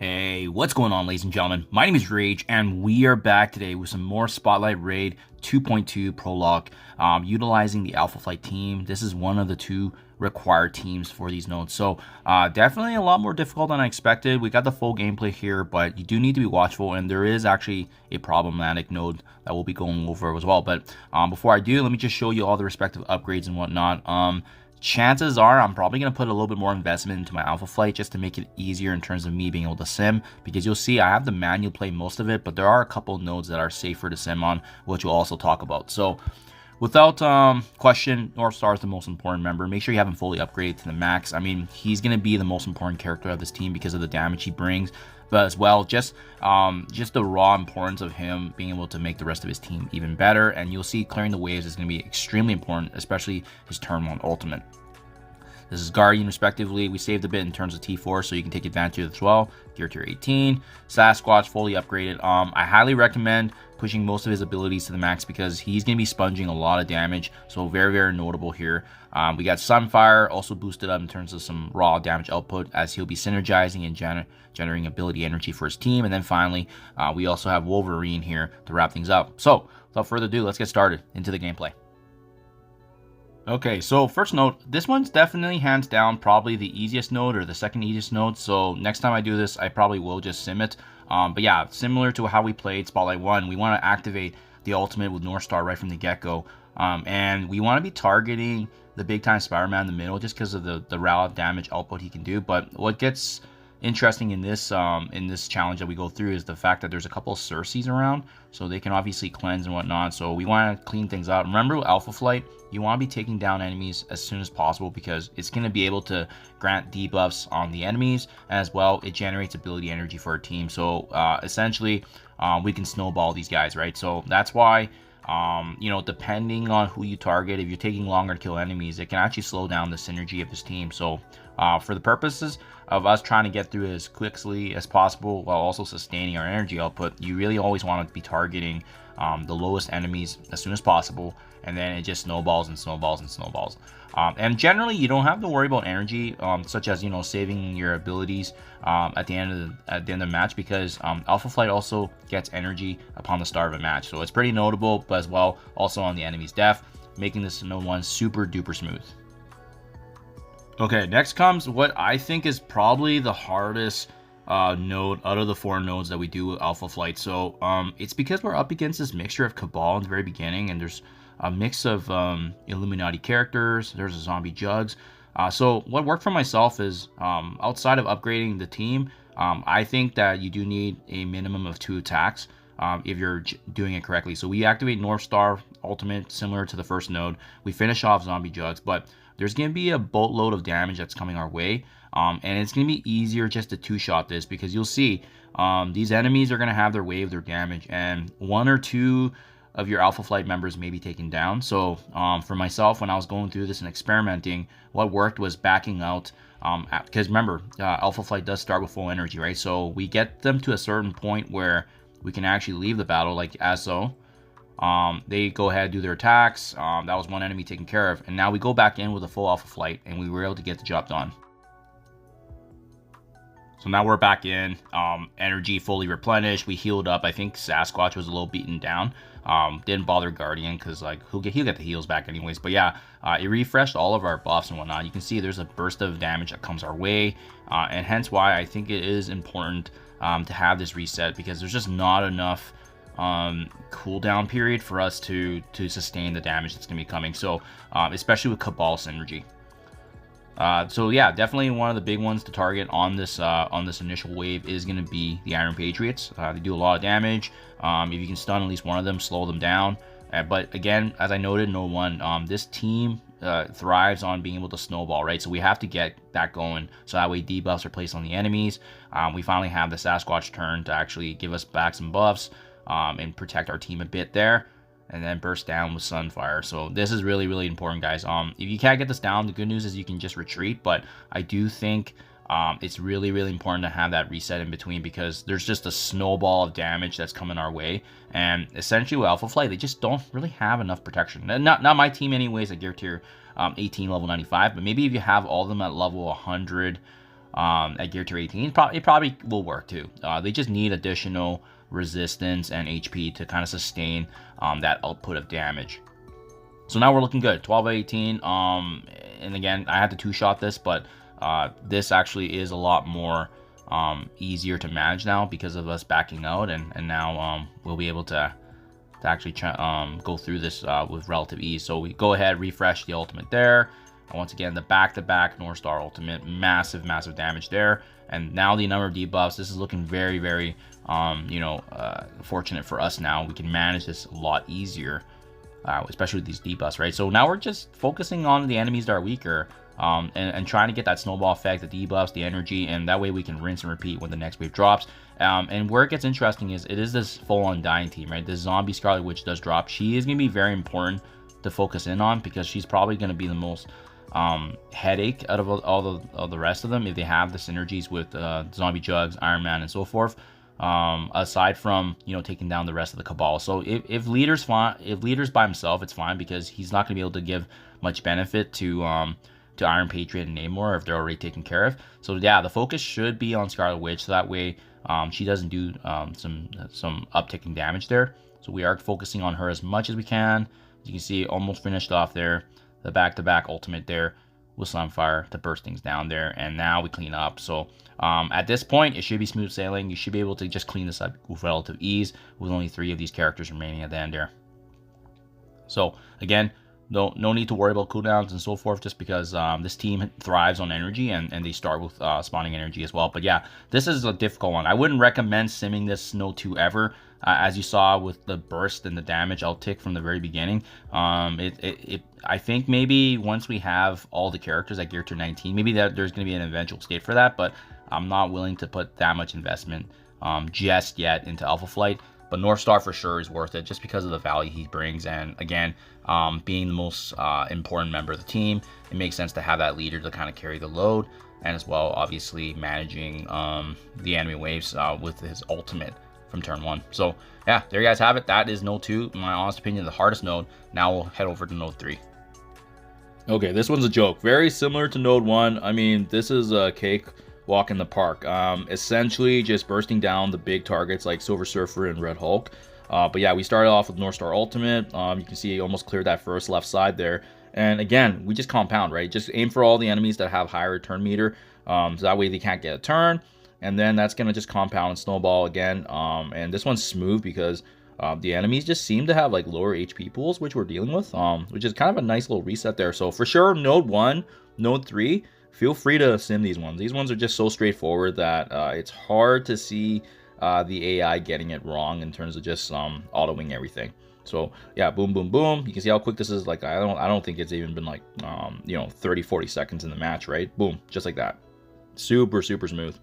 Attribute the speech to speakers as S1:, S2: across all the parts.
S1: Hey, what's going on, ladies and gentlemen? My name is Rayge, and we are back today with some more Spotlight Raid 2.2 Prologue, utilizing the Alpha Flight team. This is one of the two required teams for these nodes, so definitely a lot more difficult than I expected. We got the full gameplay here, but you do need to be watchful, and there is actually a problematic node that we'll be going over as well. But before I do, let me just show you all the respective upgrades and whatnot. Chances are I'm probably going to put a little bit more investment into my Alpha Flight just to make it easier in terms of me being able to sim, because you'll see I have the manual play most of it, but there are a couple nodes that are safer to sim on, which we'll also talk about. So without question, North Star is the most important member. Make sure you have him fully upgraded to the max. I mean, he's going to be the most important character of this team because of the damage he brings, but as well, just the raw importance of him being able to make the rest of his team even better. And you'll see clearing the waves is going to be extremely important, especially his turn 1 ultimate. This is Guardian, respectively. We saved a bit in terms of T4, so you can take advantage of it as well. Gear tier 18. Sasquatch, fully upgraded. I highly recommend pushing most of his abilities to the max because he's going to be sponging a lot of damage, so very, very notable here. We got Sunfire, also boosted up in terms of some raw damage output, as he'll be synergizing and generating ability energy for his team. And then finally, we also have Wolverine here to wrap things up. So, without further ado, let's get started into the gameplay. Okay, so first note, this one's definitely hands down probably the easiest node or the second easiest node. So next time I do this, I probably will just sim it. But yeah, similar to how we played Spotlight 1, we want to activate the ultimate with North Star right from the get-go. And we want to be targeting the big time Spider-Man in the middle just because of the raw damage output he can do. But what gets interesting in this challenge that we go through is the fact that there's a couple of Circes around, so they can obviously cleanse and whatnot. So we want to clean things up. Remember, with Alpha Flight, you want to be taking down enemies as soon as possible because it's going to be able to grant debuffs on the enemies, and as well it generates ability energy for our team. So essentially we can snowball these guys, right? So that's why you know, depending on who you target, if you're taking longer to kill enemies, it can actually slow down the synergy of this team. So for the purposes of us trying to get through as quickly as possible while also sustaining our energy output, you really always want to be targeting the lowest enemies as soon as possible, and then it just snowballs and snowballs and snowballs. And generally, you don't have to worry about energy, such as, you know, saving your abilities at the end of the match, because Alpha Flight also gets energy upon the start of a match. So it's pretty notable, but as well also on the enemy's death, making this node 1 super duper smooth. Okay, next comes what I think is probably the hardest node out of the 4 nodes that we do with Alpha Flight. So it's because we're up against this mixture of Cabal in the very beginning, and there's a mix of Illuminati characters, there's a zombie jugs. So what worked for myself is, outside of upgrading the team, I think that you do need a minimum of 2 attacks if you're doing it correctly. So we activate North Star ultimate similar to the first node, we finish off zombie jugs, but there's going to be a boatload of damage that's coming our way, and it's going to be easier just to 2-shot this, because you'll see these enemies are going to have their wave, their damage, and 1 or 2 of your Alpha Flight members may be taken down. So for myself, when I was going through this and experimenting, what worked was backing out, because remember, Alpha Flight does start with full energy, right? So we get them to a certain point where we can actually leave the battle, like as so. They go ahead, do their attacks. That was one enemy taken care of, and now we go back in with a full Alpha Flight, and we were able to get the job done. So now we're back in, energy fully replenished. We healed up. I think Sasquatch was a little beaten down. Didn't bother Guardian because, like, he'll get the heals back anyways. But yeah, it refreshed all of our buffs and whatnot. You can see there's a burst of damage that comes our way, and hence why I think it is important to have this reset, because there's just not enough cooldown period for us to sustain the damage that's going to be coming. So especially with Cabal synergy. So yeah, definitely one of the big ones to target on this initial wave is going to be the Iron Patriots. They do a lot of damage. If you can stun at least one of them, slow them down. But again, as I noted, node 1, this team thrives on being able to snowball, right? So we have to get that going, so that way debuffs are placed on the enemies. We finally have the Sasquatch turn to actually give us back some buffs and protect our team a bit there, and then burst down with Sunfire. So this is really, really important, guys. If you can't get this down, the good news is you can just retreat, but I do think it's really, really important to have that reset in between, because there's just a snowball of damage that's coming our way, and essentially with Alpha Flight, they just don't really have enough protection. And not my team anyways, at gear tier 18, level 95, but maybe if you have all of them at level 100 at gear tier 18, it probably will work too. They just need additional resistance and HP to kind of sustain that output of damage. So now we're looking good. 12 out of 18. And again, I had to two-shot this, but this actually is a lot more easier to manage now because of us backing out, and now we'll be able to actually go through this with relative ease. So we go ahead, refresh the ultimate there. And once again, the back-to-back North Star ultimate, massive damage there. And now the number of debuffs, this is looking very, very, fortunate for us now. We can manage this a lot easier, especially with these debuffs, right? So now we're just focusing on the enemies that are weaker, and trying to get that snowball effect, the debuffs, the energy, and that way we can rinse and repeat when the next wave drops. And where it gets interesting is it is this full-on dying team, right? This zombie Scarlet Witch does drop. She is going to be very important to focus in on because she's probably going to be the most headache out of all the rest of them if they have the synergies with Zombie Jugs, Iron Man, and so forth. Aside from taking down the rest of the Cabal. So if leader's by himself, it's fine because he's not going to be able to give much benefit to Iron Patriot and Namor if they're already taken care of. So yeah, the focus should be on Scarlet Witch, so that way she doesn't do some uptick in damage there. So we are focusing on her as much as we can. As you can see, almost finished off there. The back-to-back ultimate there with Slamfire to burst things down there, and now we clean up. So at this point, it should be smooth sailing. You should be able to just clean this up with relative ease with only 3 of these characters remaining at the end there. So again, no need to worry about cooldowns and so forth, just because this team thrives on energy, and they start with spawning energy as well. But yeah, this is a difficult one. I wouldn't recommend simming this Snow 2 ever. As you saw with the burst and the damage uptick from the very beginning, I think maybe once we have all the characters at gear tier 19, maybe there's going to be an eventual state for that, but I'm not willing to put that much investment just yet into Alpha Flight. But North Star for sure is worth it just because of the value he brings, and again, being the most important member of the team, it makes sense to have that leader to kind of carry the load, and as well, obviously, managing the enemy waves with his ultimate from turn 1. So yeah, there you guys have it. That is node 2, in my honest opinion, the hardest node. Now we'll head over to node 3. Okay, this one's a joke. Very similar to node 1. I mean, this is a cake walk in the park. Essentially just bursting down the big targets like Silver Surfer and Red Hulk. But yeah, we started off with North Star Ultimate. You can see almost cleared that first left side there. And again, we just compound, right? Just aim for all the enemies that have higher turn meter. So that way they can't get a turn. And then that's going to just compound and snowball again. And this one's smooth because the enemies just seem to have like lower HP pools, which we're dealing with, which is kind of a nice little reset there. So for sure, node 1, node 3, feel free to sim these ones. These ones are just so straightforward that it's hard to see the AI getting it wrong in terms of just autoing everything. So yeah, boom, boom, boom. You can see how quick this is. Like I don't think it's even been like 30-40 seconds in the match, right? Boom, just like that. Super smooth.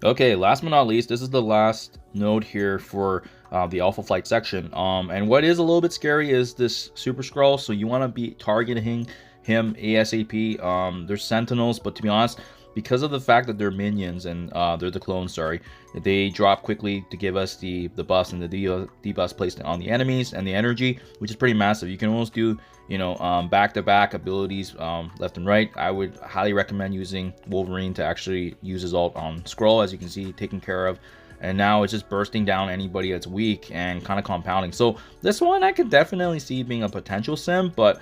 S1: Okay, last but not least, this is the last node here for the Alpha Flight section. And what is a little bit scary is this Super Skrull. So you want to be targeting him ASAP. There's Sentinels, but to be honest, because of the fact that they're minions and they're the clones, sorry, they drop quickly to give us the buffs and the debuffs placed on the enemies and the energy, which is pretty massive. You can almost do back-to-back abilities left and right. I would highly recommend using Wolverine to actually use his ult on Skrull, as you can see, taken care of. And now it's just bursting down anybody that's weak and kind of compounding. So this one I could definitely see being a potential sim, but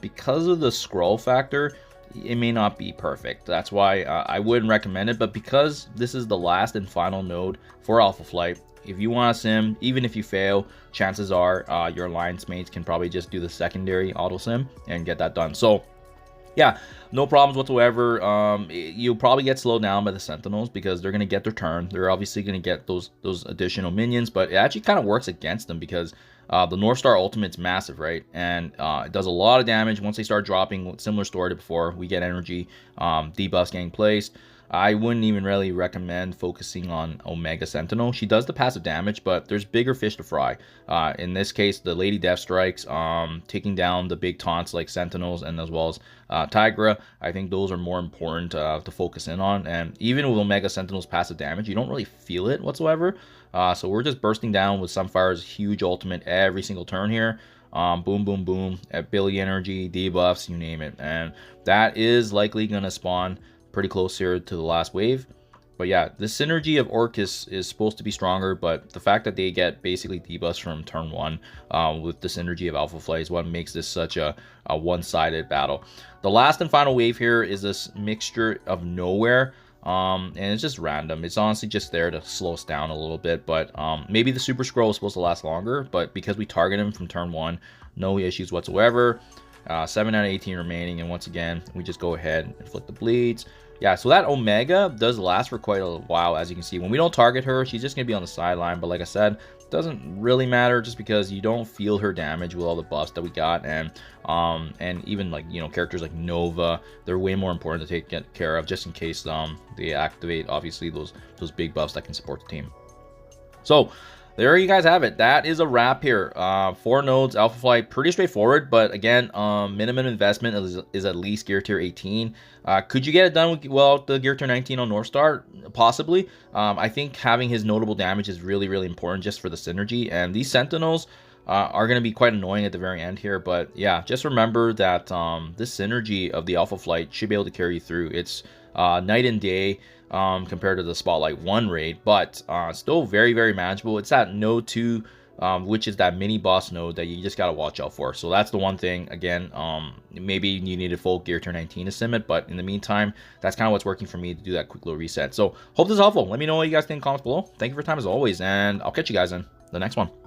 S1: because of the Skrull factor, it may not be perfect. That's why I wouldn't recommend it. But because this is the last and final node for Alpha Flight, if you want to sim, even if you fail, chances are your alliance mates can probably just do the secondary auto sim and get that done. So yeah, no problems whatsoever. You'll probably get slowed down by the Sentinels because they're going to get their turn. They're obviously going to get those additional minions, but it actually kind of works against them because the North Star Ultimate's massive, right? And it does a lot of damage. Once they start dropping, similar story to before, we get energy, debuffs getting placed. I wouldn't even really recommend focusing on Omega Sentinel. She does the passive damage, but there's bigger fish to fry. In this case, the Lady Death Strikes, taking down the big taunts like Sentinels and as well as Tigra. I think those are more important to focus in on. And even with Omega Sentinel's passive damage, you don't really feel it whatsoever. So we're just bursting down with Sunfire's huge ultimate every single turn here. Boom, boom, boom, ability energy, debuffs, you name it. And that is likely going to spawn pretty close here to the last wave. But yeah, the synergy of Orcus is supposed to be stronger, but the fact that they get basically debuffs from turn 1 with the synergy of Alpha Flight is what makes this such a one-sided battle. The last and final wave here is this mixture of nowhere, and it's just random. It's honestly just there to slow us down a little bit, but maybe the Super Scroll is supposed to last longer, but because we target him from turn 1, no issues whatsoever. 7 out of 18 remaining, and once again, we just go ahead and inflict the bleeds. Yeah, so that Omega does last for quite a while, as you can see. When we don't target her, she's just going to be on the sideline. But like I said, it doesn't really matter just because you don't feel her damage with all the buffs that we got. And even like, you know, characters like Nova, they're way more important to take care of just in case they activate, obviously, those big buffs that can support the team. So there you guys have it. That is a wrap here. 4 nodes, Alpha Flight, pretty straightforward, but again, minimum investment is at least gear tier 18. Could you get it done with, well, the gear tier 19 on North Star? Possibly. I think having his notable damage is really, really important just for the synergy, and these Sentinels are going to be quite annoying at the very end here. But yeah, just remember that this synergy of the Alpha Flight should be able to carry you through. It's night and day compared to the Spotlight 1 raid, but still very, very manageable. It's that node 2, which is that mini boss node that you just got to watch out for. So that's the one thing. Again, maybe you need a full gear tier 19 to sim it, but in the meantime, that's kind of what's working for me to do that quick little reset. So hope this is helpful. Let me know what you guys think in the comments below. Thank you for your time as always, and I'll catch you guys in the next one.